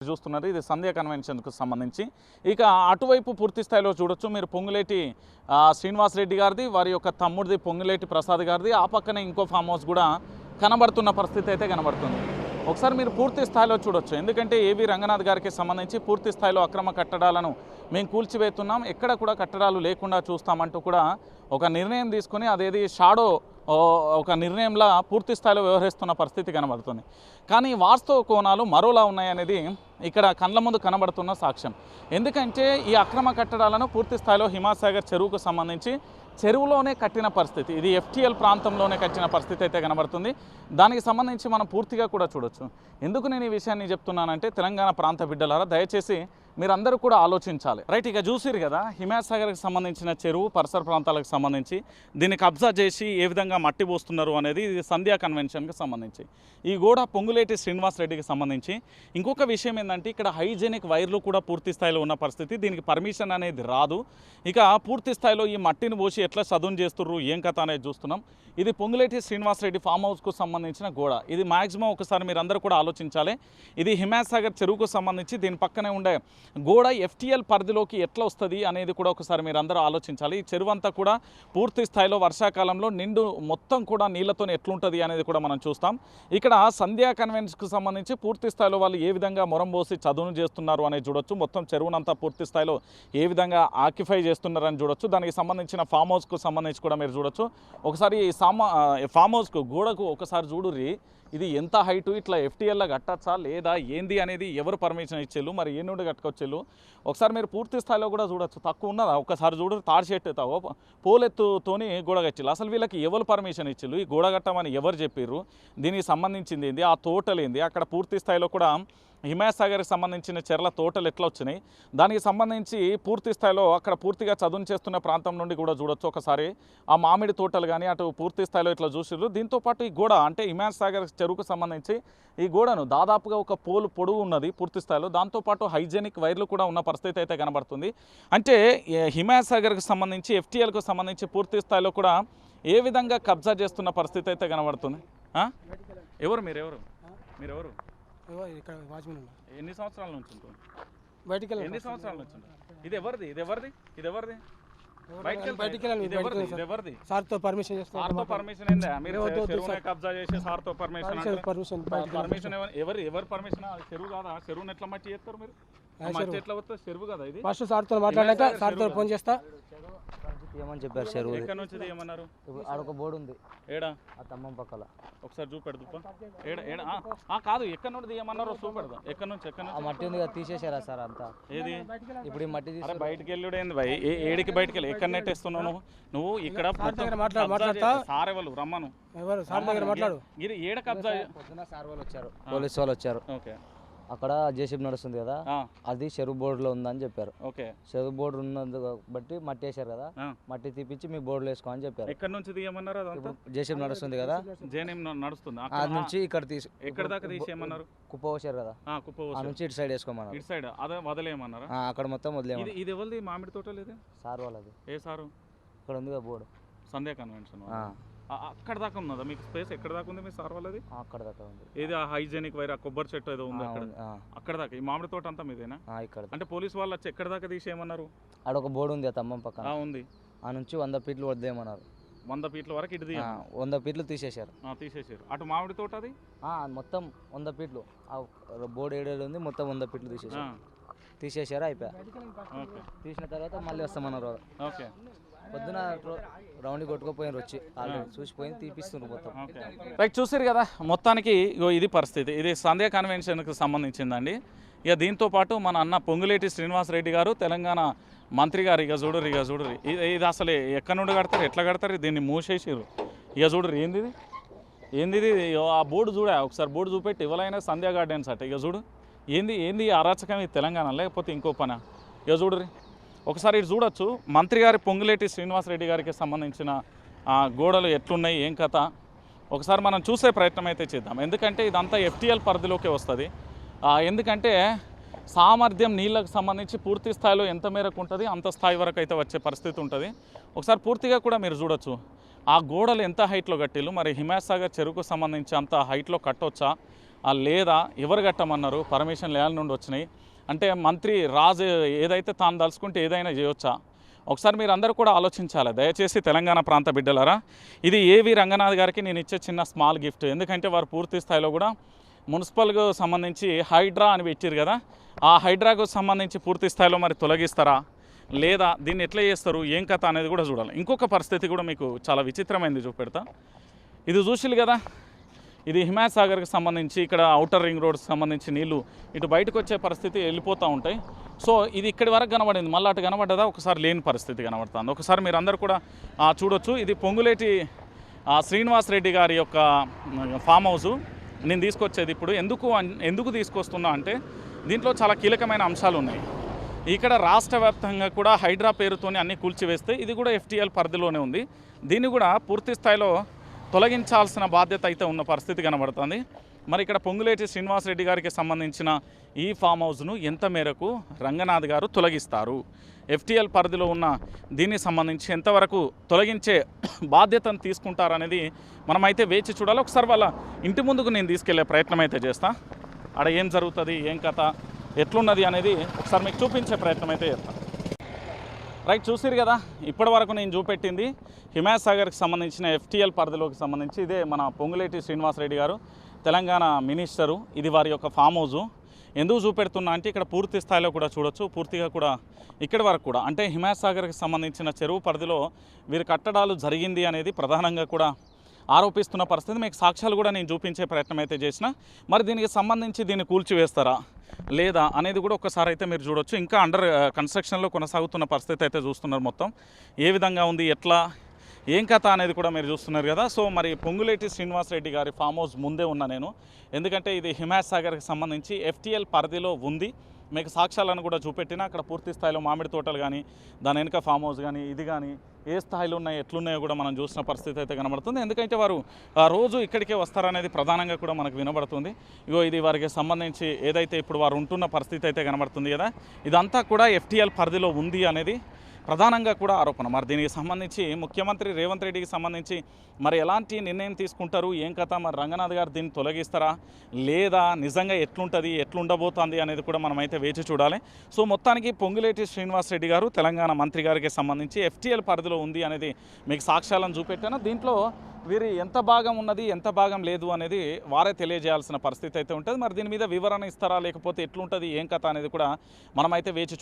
చూస్తున్నారు ఇది సంధ్యా కన్వెన్షన్కు సంబంధించి ఇక అటువైపు పూర్తి స్థాయిలో చూడొచ్చు మీరు పొంగులేటి శ్రీనివాస్ రెడ్డి గారిది వారి యొక్క తమ్ముడిది పొంగులేటి ప్రసాద్ గారిది ఆ పక్కనే ఇంకో ఫామ్ హౌస్ కూడా కనబడుతున్న పరిస్థితి అయితే కనబడుతుంది ఒకసారి మీరు పూర్తి స్థాయిలో చూడొచ్చు ఎందుకంటే ఏవి రంగనాథ్ గారికి సంబంధించి పూర్తి స్థాయిలో అక్రమ కట్టడాలను మేము కూల్చివేస్తున్నాం ఎక్కడ కూడా కట్టడాలు లేకుండా చూస్తామంటూ కూడా ఒక నిర్ణయం తీసుకొని అదేది షాడో ఒక నిర్ణయంలా పూర్తి స్థాయిలో వ్యవహరిస్తున్న పరిస్థితి కనబడుతుంది కానీ వాస్తవ కోణాలు మరోలా ఉన్నాయనేది ఇక్కడ కళ్ళ ముందు కనబడుతున్న సాక్ష్యం ఎందుకంటే ఈ అక్రమ కట్టడాలను పూర్తి స్థాయిలో హిమాసాగర్ చెరువుకు సంబంధించి చెరువులోనే కట్టిన పరిస్థితి ఇది ఎఫ్టీఎల్ ప్రాంతంలోనే కట్టిన పరిస్థితి అయితే కనబడుతుంది దానికి సంబంధించి మనం పూర్తిగా కూడా చూడొచ్చు ఎందుకు నేను ఈ విషయాన్ని చెప్తున్నానంటే తెలంగాణ ప్రాంత బిడ్డలారా దయచేసి మీరందరూ కూడా ఆలోచించాలి రైట్ ఇక చూసిరు కదా హిమాసాగర్కి సంబంధించిన చెరువు పరిసర ప్రాంతాలకు సంబంధించి దీన్ని కబ్జా చేసి ఏ విధంగా మట్టి పోస్తున్నారు అనేది ఇది సంధ్యా కన్వెన్షన్కి సంబంధించి ఈ గోడ పొంగులేటి శ్రీనివాస్ రెడ్డికి సంబంధించి ఇంకొక విషయం ఏంటంటే ఇక్కడ హైజెనిక్ వైర్లు కూడా పూర్తి స్థాయిలో ఉన్న పరిస్థితి దీనికి పర్మిషన్ అనేది రాదు ఇక పూర్తి స్థాయిలో ఈ మట్టిని పోసి ఎట్లా చదును చేస్తుర్రు ఏం కథ అనేది చూస్తున్నాం ఇది పొంగులేటి శ్రీనివాస్ రెడ్డి ఫామ్ హౌస్కు సంబంధించిన గోడ ఇది మ్యాక్సిమం ఒకసారి మీరందరూ కూడా ఆలోచించాలి ఇది హిమాసాగర్ చెరువుకు సంబంధించి దీని పక్కనే ఉండే గోడ ఎఫ్టీఎల్ పరిధిలోకి ఎట్లా వస్తుంది అనేది కూడా ఒకసారి మీరందరూ ఆలోచించాలి ఈ చెరువు అంతా కూడా పూర్తి స్థాయిలో వర్షాకాలంలో నిండు మొత్తం కూడా నీళ్లతో ఎట్లుంటుంది అనేది కూడా మనం చూస్తాం ఇక్కడ సంధ్యా కన్వెన్షన్కు సంబంధించి పూర్తి స్థాయిలో వాళ్ళు ఏ విధంగా మొరం పోసి చదువును చేస్తున్నారు అనేది చూడొచ్చు మొత్తం చెరువునంతా పూర్తి స్థాయిలో ఏ విధంగా ఆక్యుపై చేస్తున్నారని చూడొచ్చు దానికి సంబంధించిన ఫామ్ హౌస్కు సంబంధించి కూడా మీరు చూడొచ్చు ఒకసారి ఫామ్ హౌస్కు గోడకు ఒకసారి చూడుర్రి ఇది ఎంత హైటు ఇట్లా ఎఫ్టీఎల్లా కట్టచ్చా లేదా ఏంది అనేది ఎవరు పర్మిషన్ ఇచ్చేళ్ళు మరి ఏ నుండి కట్టుకొచ్చేళ్ళు ఒకసారి మీరు పూర్తి స్థాయిలో కూడా చూడొచ్చు తక్కువ ఉన్నదా ఒకసారి చూడు తాడు షెట్ పోలెత్తుతోని గోడ కట్టిల్లు అసలు వీళ్ళకి ఎవరు పర్మిషన్ ఇచ్చిళ్ళు ఈ గోడ కట్టమని ఎవరు చెప్పారు దీనికి సంబంధించింది ఏంది ఆ తోటలు ఏంది అక్కడ పూర్తి స్థాయిలో కూడా హిమాసాగర్కి సంబంధించిన చెర్ల తోటలు ఎట్లా వచ్చినాయి దానికి సంబంధించి పూర్తి స్థాయిలో అక్కడ పూర్తిగా చదును చేస్తున్న ప్రాంతం నుండి కూడా చూడొచ్చు ఒకసారి ఆ మామిడి తోటలు కానీ అటు పూర్తి స్థాయిలో ఇట్లా చూసిర్రు దీంతోపాటు ఈ గోడ అంటే హిమాసాగర్ చెరువుకు సంబంధించి ఈ గోడను దాదాపుగా ఒక పోలు పొడవు ఉన్నది పూర్తి స్థాయిలో దాంతోపాటు హైజెనిక్ వైర్లు కూడా ఉన్న పరిస్థితి అయితే కనబడుతుంది అంటే హిమాసాగర్కి సంబంధించి ఎఫ్టీఎల్కు సంబంధించి పూర్తి స్థాయిలో కూడా ఏ విధంగా కబ్జా చేస్తున్న పరిస్థితి అయితే కనబడుతుంది ఎవరు మీరెవరు ఇక్కడ వాచ్మెన్ ఎన్ని సంవత్సరాల నుంచి ఉంటుంది బయటికి ఎన్ని సంవత్సరాల నుంచి ఉంటుంది ఇది ఎవరిది బయటికి సార్తో పర్మిషన్ సార్తో పర్మిషన్ ఏందా మీరు చెరువునే కబ్జా చేసి సార్తో పర్మిషన్ ఎవరు పర్మిషన్ చెరువు కాదా చెరువుని ఎట్లా మట్టి చేస్తారు మీరు మట్టి ఎట్లా వస్తుంది చెరువు కదా ఇది ఫస్ట్ సార్తో మాట్లాడాక సార్తో ఫోన్ చేస్తా ఏమని చెప్పారు చెరువు ఎక్కడ నుంచి ఏమన్నారు ఆడొక బోర్డు ఉంది ఏడా ఆ తమ్మం పక్కల ఒకసారి చూపెడదు కాదు ఎక్కడ నుండి ఏమన్నారో చూపెడదాం ఎక్కడ నుంచి ఆ మట్టి ఉంది కదా తీసేశారా సార్ అంతా ఏది ఇప్పుడు ఈ మట్టి అరే బయటికి వెళ్ళుడేంది భయ్ ఏడికి బయటికి వెళ్ళి ఎక్కడ నెట్టేస్తున్నావు నువ్వు ఇక్కడ సార్ ఎవరు రమ్మను సార్ దగ్గర మాట్లాడు ఇది ఏడ కబ్జా పొద్దున సార్ వాళ్ళు వచ్చారు పోలీసు వాళ్ళు వచ్చారు ఓకే అక్కడ జేసీబీ నడుస్తుంది కదా అది చెరువు బోర్డులో ఉందని చెప్పారు ఓకే చెరువు బోర్డు ఉన్నందు బట్టి మట్టి వేసారు కదా మట్టి తీపిచ్చి మీ బోర్డులో వేసుకో అని చెప్పారు ఎక్కడ నుంచి తీయమన్నారు జేసీబీ నడుస్తుంది కదా జేఎన్ఎం నడుస్తుంది అది నుంచి ఇక్కడ తీసి ఎక్కడ దాకా తీసేయమన్నారు కుప్ప పోసారు కదా కుప్ప ఆ నుంచి ఇటు సైడ్ వేసుకోమన్నారు ఇటు సైడ్ అదే వదిలేయమన్నారా అక్కడ మొత్తం వదిలేయమన్నారు ఇది ఎవరిది మామిడి తోట లేదు సార్ వాళ్ళది ఏ సారు ఇక్కడ ఉంది కదా బోర్డు సంధ్యా కన్వెన్షన్ అక్కడ దాకా ఉన్నదా మీకు స్పేస్ ఎక్కడ దాకా ఉంది మీ సార్ వాళ్ళది అక్కడ దాకా ఉంది ఏది ఆ హైజెనిక్ వైర్ ఆ కొబ్బరి చెట్టు ఏదో ఉంది అక్కడ దాకా ఈ మామిడి తోట అంతా మీదేనా ఇక్కడ అంటే పోలీసు వాళ్ళు వచ్చి ఎక్కడ దాకా తీసేయమన్నారు ఆడ ఒక బోర్డు ఉంది ఆ తమ్మం పక్కన ఉంది ఆ నుంచి 100 ఫీట్లు వదిలేయమన్నారు 100 ఫీట్ల వరకు ఇటు 100 ఫీట్లు తీసేశారు అటు మామిడి తోట అది మొత్తం 100 ఫీట్లు ఆ బోర్డు ఏడేళ్ళు ఉంది మొత్తం 100 ఫీట్లు తీసేశారు అయిపోయా తీసిన తర్వాత మళ్ళీ వస్తామన్నారు ఓకే పొద్దున రౌండ్ కొట్టుకుపోయినారు వచ్చి చూసిపోయి తీపిస్తున్నారు మొత్తం రైట్ చూసారు కదా మొత్తానికి ఇది పరిస్థితి ఇది సంధ్యా కన్వెన్షన్కి సంబంధించిందండి ఇక దీంతోపాటు మన అన్న పొంగులేటి శ్రీనివాస్ రెడ్డి గారు తెలంగాణ మంత్రి గారు ఇక చూడరు ఇది అసలు ఎక్కడి నుండి కడతారు ఎట్లా కడతారు దీన్ని మూసేసారు ఇక చూడరు ఏంది ఆ బోర్డు చూడ ఒకసారి బోర్డు చూపెట్టి ఎవరైనా సంధ్యా గార్డెన్స్ అట ఇక చూడు ఏంది అరాచకం ఇది తెలంగాణ లేకపోతే ఇంకో పని ఇక చూడరు ఒకసారి ఇటు చూడొచ్చు మంత్రి గారి పొంగులేటి శ్రీనివాస్ రెడ్డి గారికి సంబంధించిన గోడలు ఎట్లున్నాయి ఏం కథ ఒకసారి మనం చూసే ప్రయత్నం అయితే చేద్దాం ఎందుకంటే ఇదంతా ఎఫ్టీఎల్ పరిధిలోకే వస్తుంది ఎందుకంటే సామర్థ్యం నీళ్ళకు సంబంధించి పూర్తి స్థాయిలో ఎంత మేరకు ఉంటుంది అంత స్థాయి వరకు అయితే వచ్చే పరిస్థితి ఉంటుంది ఒకసారి పూర్తిగా కూడా మీరు చూడొచ్చు ఆ గోడలు ఎంత హైట్లో కట్టిల్లు మరి హిమాసాగర్ చెరువుకు సంబంధించి అంత హైట్లో కట్టొచ్చా లేదా ఎవరు కట్టమన్నారు, పర్మిషన్ లేని నుండి వచ్చినాయి అంటే మంత్రి రాజు ఏదైతే తాను దలుచుకుంటే ఏదైనా చేయొచ్చా? ఒకసారి మీరు అందరూ కూడా ఆలోచించాలి దయచేసి తెలంగాణ ప్రాంత బిడ్డలారా. ఇది ఏవి రంగనాథ్ గారికి నేను ఇచ్చే చిన్న స్మాల్ గిఫ్ట్. ఎందుకంటే వారు పూర్తి స్థాయిలో కూడా మున్సిపల్కు సంబంధించి హైడ్రా అని పెట్టారు కదా, ఆ హైడ్రాకు సంబంధించి పూర్తి స్థాయిలో మరి తొలగిస్తారా లేదా దీన్ని ఎట్లా చేస్తారు ఏం కథ అనేది కూడా చూడాలి. ఇంకొక పరిస్థితి కూడా మీకు చాలా విచిత్రమైనది చూపెడతా. ఇది చూసిలు కదా, ఇది హిమాయత్ సాగర్కి సంబంధించి ఇక్కడ ఔటర్ రింగ్ రోడ్కి సంబంధించి నీళ్లు ఇటు బయటకు వచ్చే పరిస్థితి వెళ్ళిపోతూ ఉంటాయి. సో ఇది ఇక్కడి వరకు కనబడింది, మళ్ళీ అటు కనబడ్డదా ఒకసారి లేని పరిస్థితి కనబడుతుంది. ఒకసారి మీరు అందరూ కూడా చూడొచ్చు. ఇది పొంగులేటి శ్రీనివాస్ రెడ్డి గారి యొక్క ఫామ్ హౌసు నేను తీసుకొచ్చేది. ఇప్పుడు ఎందుకు తీసుకొస్తున్నా అంటే దీంట్లో చాలా కీలకమైన అంశాలు ఉన్నాయి. ఇక్కడ రాష్ట్ర వ్యాప్తంగా కూడా హైడ్రా పేరుతోని అన్నీ కూల్చివేస్తే ఇది కూడా FTL పరిధిలోనే ఉంది. దీన్ని కూడా పూర్తి స్థాయిలో తొలగించాల్సిన బాధ్యత అయితే ఉన్న పరిస్థితి కనబడుతుంది. మరి ఇక్కడ పొంగులేటి శ్రీనివాసరెడ్డి గారికి సంబంధించిన ఈ ఫామ్ హౌస్ను ఎంత మేరకు రంగనాథ్ గారు తొలగిస్తారు, FTL పరిధిలో ఉన్న దీనికి సంబంధించి ఎంతవరకు తొలగించే బాధ్యతను తీసుకుంటారనేది మనమైతే వేచి చూడాలి. ఒకసారి వాళ్ళ ఇంటి ముందుకు నేను తీసుకెళ్లే ప్రయత్నం అయితే చేస్తా. ఆడ ఏం జరుగుతుంది, ఏం కథ, ఎట్లున్నది అనేది ఒకసారి మీకు చూపించే ప్రయత్నం అయితే చేస్తాను. రైట్, చూసిరు కదా ఇప్పటి వరకు నేను చూపెట్టింది హిమాయత్ సాగర్కి సంబంధించిన FTL పరిధిలోకి సంబంధించి. ఇదే మన పొంగులేటి శ్రీనివాసరెడ్డి గారు తెలంగాణ మినిస్టరు. ఇది వారి యొక్క ఫామ్ హౌజు. ఎందుకు చూపెడుతున్నా అంటే ఇక్కడ పూర్తి స్థాయిలో కూడా చూడొచ్చు. పూర్తిగా కూడా ఇక్కడి వరకు కూడా అంటే హిమాయత్ సాగర్కి సంబంధించిన చెరువు పరిధిలో వీరి కట్టడాలు జరిగింది అనేది ప్రధానంగా కూడా ఆరోపిస్తున్న పరిస్థితి. మీకు సాక్ష్యాలు కూడా నేను చూపించే ప్రయత్నం అయితే చేసిన. మరి దీనికి సంబంధించి దీన్ని కూల్చివేస్తారా లేదా అనేది కూడా ఒకసారి అయితే మీరు చూడొచ్చు. ఇంకా అండర్ కన్స్ట్రక్షన్లో కొనసాగుతున్న పరిస్థితి అయితే చూస్తున్నారు. మొత్తం ఏ విధంగా ఉంది, ఎట్లా, ఏం కథ అనేది కూడా మీరు చూస్తున్నారు కదా. సో మరి పొంగులేటి శ్రీనివాసరెడ్డి గారి ఫామ్ హౌస్ ముందే ఉన్నా నేను, ఎందుకంటే ఇది హిమాయత్ సాగర్కి సంబంధించి FTL పరిధిలో ఉంది. మీకు సాక్ష్యాలను కూడా చూపెట్టినా అక్కడ పూర్తి స్థాయిలో మామిడి తోటలు కానీ దాని వెనుక ఫామ్ హౌస్ కానీ ఇది కానీ ఏ స్థాయిలో ఉన్నాయి ఎట్లున్నాయో కూడా మనం చూసిన పరిస్థితి అయితే కనబడుతుంది. ఎందుకంటే వారు రోజు ఇక్కడికే వస్తారనేది ప్రధానంగా కూడా మనకు వినబడుతుంది. ఇగో ఇది వారికి సంబంధించి ఏదైతే ఇప్పుడు వారు ఉంటున్న పరిస్థితి అయితే కనబడుతుంది కదా, ఇదంతా కూడా FTL పరిధిలో ఉంది అనేది ప్రధానంగా కూడా ఆరోపణ. మరి దీనికి సంబంధించి ముఖ్యమంత్రి రేవంత్ రెడ్డికి సంబంధించి మరి ఎలాంటి నిర్ణయం తీసుకుంటారు, ఏం కథ, మరి రంగనాథ్ గారు దీన్ని తొలగిస్తారా లేదా నిజంగా ఎట్లుంటుంది, ఎట్లుండబోతుంది అనేది కూడా మనమైతే వేచి చూడాలి. సో మొత్తానికి పొంగులేటి శ్రీనివాసరెడ్డి గారు తెలంగాణ మంత్రి గారికి సంబంధించి FTL పరిధిలో ఉంది అనేది మీకు సాక్ష్యాలను చూపెట్టాను. దీంట్లో వీరి ఎంత భాగం ఉన్నది ఎంత భాగం లేదు అనేది వారే తెలియజేయాల్సిన పరిస్థితి అయితే ఉంటుంది. మరి దీని మీద వివరణ ఇస్తారా లేకపోతే ఎట్లుంటుంది ఏం కథ అనేది కూడా మనమైతే వేచి